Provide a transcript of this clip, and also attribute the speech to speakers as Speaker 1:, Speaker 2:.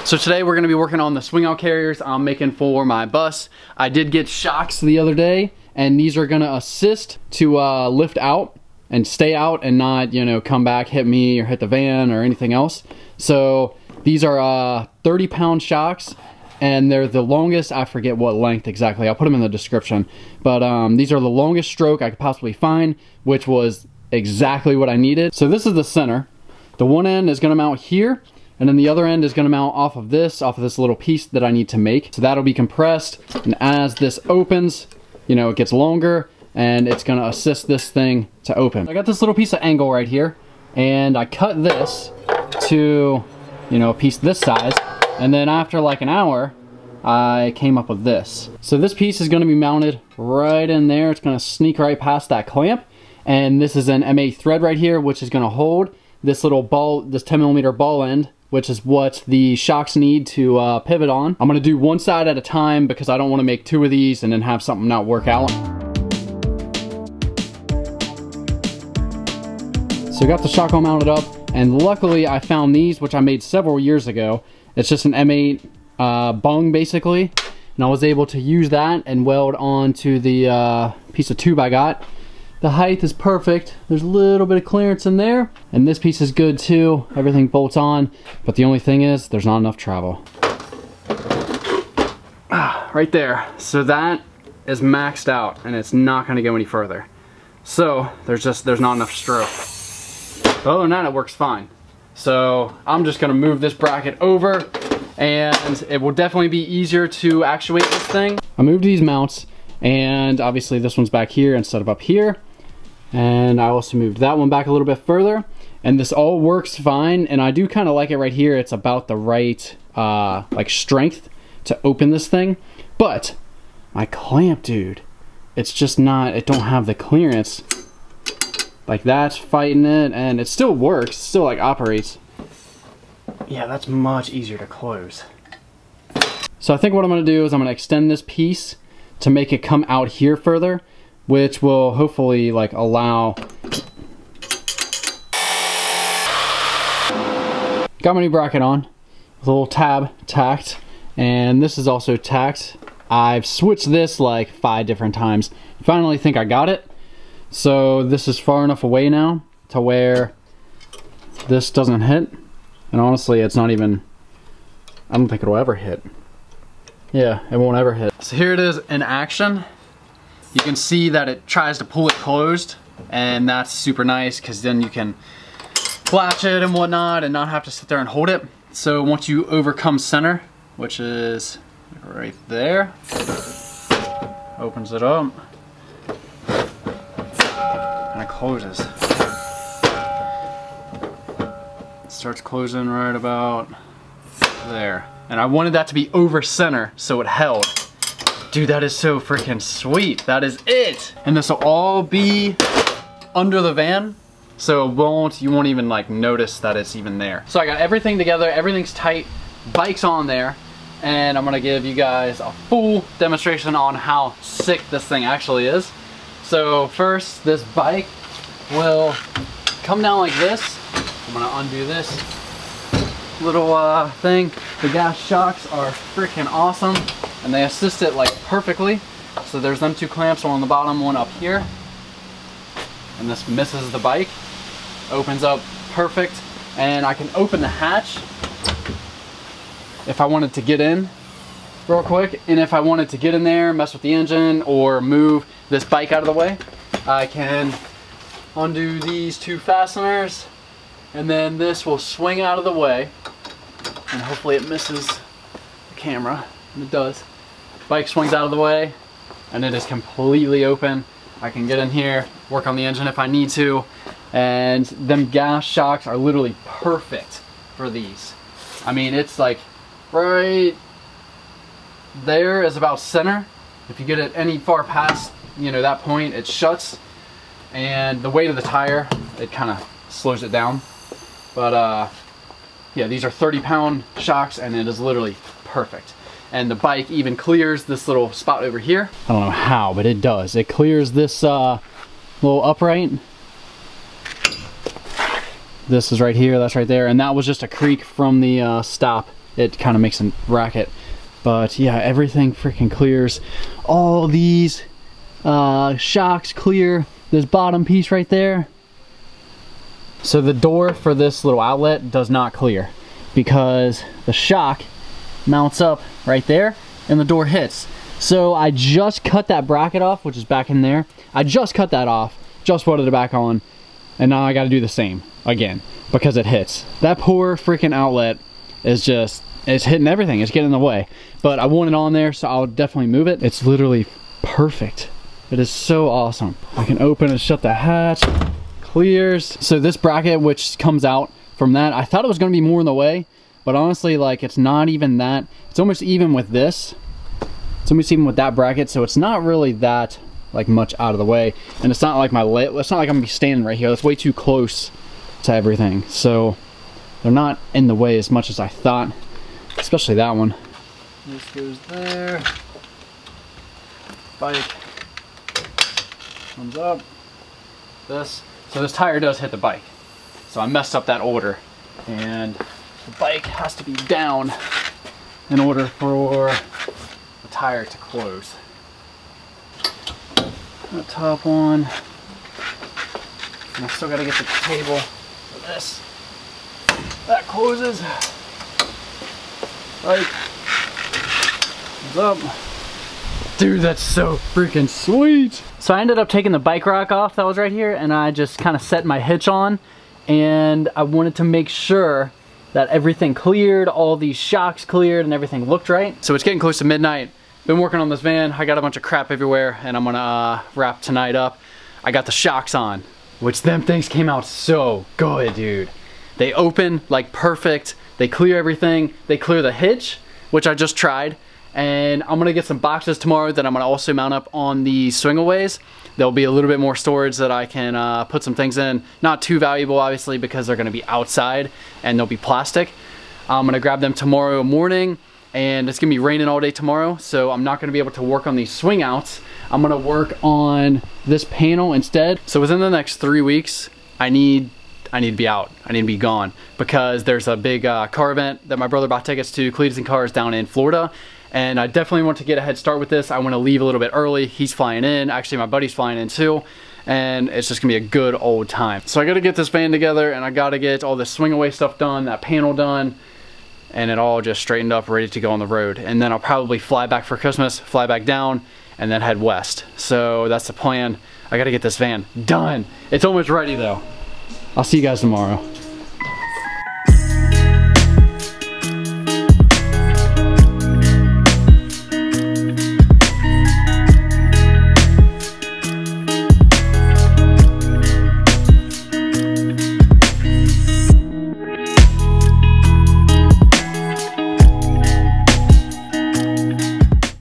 Speaker 1: So today we're gonna be working on the swing out carriers I'm making for my bus. I did get shocks the other day, and these are gonna assist to lift out and stay out and not, you know, come back, hit me or hit the van or anything else. So these are 30-pound shocks, and they're the longest, I forget what length exactly, I'll put them in the description. But these are the longest stroke I could possibly find, which was exactly what I needed. So this is the center. The one end is gonna mount here, and then the other end is gonna mount off of this little piece that I need to make. So that'll be compressed, and as this opens, you know, it gets longer, and it's gonna assist this thing to open. I got this little piece of angle right here, and I cut this to, you know, a piece this size, and then after like an hour, I came up with this. So this piece is gonna be mounted right in there. It's gonna sneak right past that clamp, and this is an M8 thread right here, which is gonna hold this little ball, this 10mm ball end, which is what the shocks need to pivot on. I'm gonna do one side at a time because I don't wanna make two of these and then have something not work out. So I got the shock all mounted up, and luckily I found these, which I made several years ago. It's just an M8 bung basically, and I was able to use that and weld onto the piece of tube I got. The height is perfect. There's a little bit of clearance in there, and this piece is good too. Everything bolts on, but the only thing is there's not enough travel. Right there. So that is maxed out, and it's not gonna go any further. So there's not enough stroke. But other than that, it works fine. So I'm just gonna move this bracket over, and it will definitely be easier to actuate this thing. I moved these mounts, and obviously this one's back here instead of up here. And I also moved that one back a little bit further, and this all works fine. And I do kind of like it right here. It's about the right like strength to open this thing. But my clamp, dude, it's just not, it don't have the clearance. Like that's fighting it, and it still works, still like operates. Yeah, that's much easier to close. So I think what I'm gonna do is I'm gonna extend this piece to make it come out here further, which will hopefully like allow. Got my new bracket on with a little tab tacked, and this is also tacked. I've switched this like 5 different times. Finally think I got it. So this is far enough away now to where this doesn't hit, and honestly it's not even, I don't think it'll ever hit. Yeah, it won't ever hit. So here it is in action. You can see that it tries to pull it closed, and that's super nice because then you can latch it and whatnot and not have to sit there and hold it. So once you overcome center, which is right there, opens it up and it closes. It starts closing right about there. And I wanted that to be over center so it held. Dude, that is so freaking sweet. That is it. And this will all be under the van, so you won't even like notice that it's even there. So I got everything together, everything's tight, bike's on there, and I'm gonna give you guys a full demonstration on how sick this thing actually is. So first, this bike will come down like this. I'm gonna undo this little thing. The gas shocks are freaking awesome, and they assist it like perfectly. So there's them 2 clamps, one on the bottom, one up here, and this misses the bike, opens up perfect, and I can open the hatch if I wanted to get in real quick. And if I wanted to get in there, mess with the engine, or move this bike out of the way, I can undo these 2 fasteners, and then this will swing out of the way, and hopefully it misses the camera, and it does. Bike swings out of the way, and it is completely open. I can get in here, work on the engine if I need to, and them gas shocks are literally perfect for these. I mean, it's like right there is about center. If you get it any far past, you know, that point, it shuts, and the weight of the tire, it kind of slows it down. But yeah, these are 30-pound shocks, and it is literally perfect. And the bike even clears this little spot over here. I don't know how, but it does. It clears this little upright. This is right here, that's right there, and that was just a creak from the stop it kind of makes a racket. But yeah, everything freaking clears. All these shocks clear. This bottom piece right there. So the door for this little outlet does not clear because the shock mounts up right there and the door hits. So I just cut that bracket off, which is back in there. I just cut that off, just welded it back on, and now I got to do the same again because it hits. That poor freaking outlet is just, it's hitting everything. It's getting in the way. But I want it on there, so I'll definitely move it. It's literally perfect. It is so awesome. I can open and shut the hatch. Clears. So this bracket, which comes out from that, I thought it was going to be more in the way, but honestly, like, it's not even that. It's almost even with this. It's almost even with that bracket, so it's not really that like much out of the way. And it's not like it's not like I'm gonna be standing right here. That's way too close to everything. So they're not in the way as much as I thought, especially that one. This goes there. Bike comes up. This. So this tire does hit the bike. So I messed up that order. And the bike has to be down in order for the tire to close. The top one. And I still gotta get the table for this. That closes. Bike comes up. Dude, that's so freaking sweet. So I ended up taking the bike rack off that was right here, and I just kind of set my hitch on, and I wanted to make sure that everything cleared, all these shocks cleared, and everything looked right. So it's getting close to midnight. Been working on this van. I got a bunch of crap everywhere, and I'm gonna wrap tonight up. I got the shocks on, which them things came out so good, dude. They open like perfect. They clear everything. They clear the hitch, which I just tried. And I'm gonna get some boxes tomorrow that I'm gonna also mount up on the Swingaways. There'll be a little bit more storage that I can put some things in. Not too valuable, obviously, because they're gonna be outside and they'll be plastic. I'm gonna grab them tomorrow morning, and it's gonna be raining all day tomorrow, so I'm not gonna be able to work on these swing outs. I'm gonna work on this panel instead. So within the next 3 weeks, I need to be out. I need to be gone because there's a big car event that my brother bought tickets to, Cleats and Cars, down in Florida. And I definitely want to get a head start with this. I want to leave a little bit early. He's flying in. Actually, my buddy's flying in too. And it's just gonna be a good old time. So I gotta get this van together, and I gotta get all this Swingaway stuff done, that panel done, and it all just straightened up, ready to go on the road. And then I'll probably fly back for Christmas, fly back down, and then head west. So that's the plan. I gotta get this van done. It's almost ready though. I'll see you guys tomorrow.